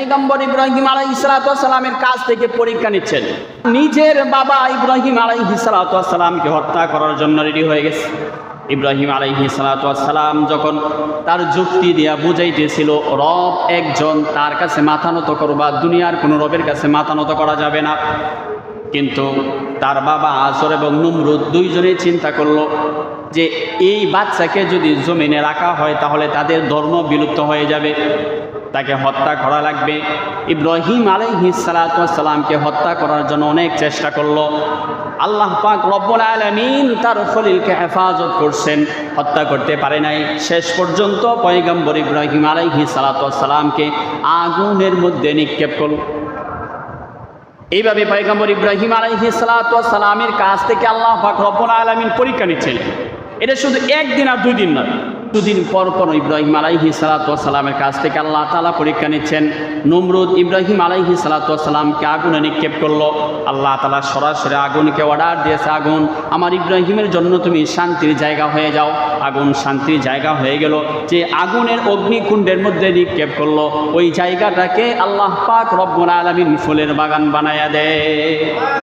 পয়গম্বর ইব্রাহিম আলাইহিস সালাতু ওয়াস সালামের কাছ থেকে পরীক্ষা নিচ্ছেন। নিজের বাবা ইব্রাহিম আলাইহিস সালাতু ওয়াস সালামকে হত্যা করার জন্য রেডি হয়ে গেছে। ইব্রাহিম আলাইহিস সালাতু ওয়াস সালাম যখন তার যুক্তি দিয়া বুঝাইতেছিল রব একজন, তার কাছে মাথা নত করবা, দুনিয়ার কোনো রবের কাছে মাথা নত করা যাবে না। কিন্তু তার বাবা আজর এবং নমরুদ দুইজনেই চিন্তা করলো যে এই বাচ্চাকে যদি জমিনে রাখা হয় তাহলে তাদের ধর্ম বিলুপ্ত হয়ে যাবে, তাকে হত্যা করা লাগবে। ইব্রাহিম আলাইহিস সালাতু ওয়াস সালামকে হত্যা করার জন্য অনেক চেষ্টা করলো। আল্লাহ পাক রব্বুল আলামিন তার খলিলকে হেফাজত করছেন, হত্যা করতে পারে নাই। শেষ পর্যন্ত পয়গম্বর ইব্রাহিম আলাইহিস সালাতু ওয়াস সালামকে আগুনের মধ্যে নিক্ষেপ করল। এইভাবে পয়গম্বর ইব্রাহিম আলাইহিস সালাতু ওয়াস সালামের কাছ থেকে আল্লাহ পাক রব্বুল আলামিন পরীক্ষা নিচ্ছেন। এটা শুধু একদিন আর দুই দিন নয়, দুদিন পর পর ইব্রাহিম আলাইহিস সালাতু ওয়াস সালামের কাছ থেকে আল্লাহ তাআলা পরীক্ষা নিচ্ছেন। নমরুদ ইব্রাহিম আলাইহিস সালাতু ওয়াস সালামকে আগুনে নিক্ষেপ করলো। আল্লাহ তাআলা সরাসরি আগুনকে অর্ডার দিয়েছে, আগুন আমার ইব্রাহিমের জন্য তুমি শান্তির জায়গা হয়ে যাও। আগুন শান্তির জায়গা হয়ে গেল। যে আগুনের অগ্নিকুণ্ডের মধ্যে নিক্ষেপ করলো, ওই জায়গাটাকে আল্লাহ পাক রব্বুল আলামিন ফুলের বাগান বানায়া দেয়।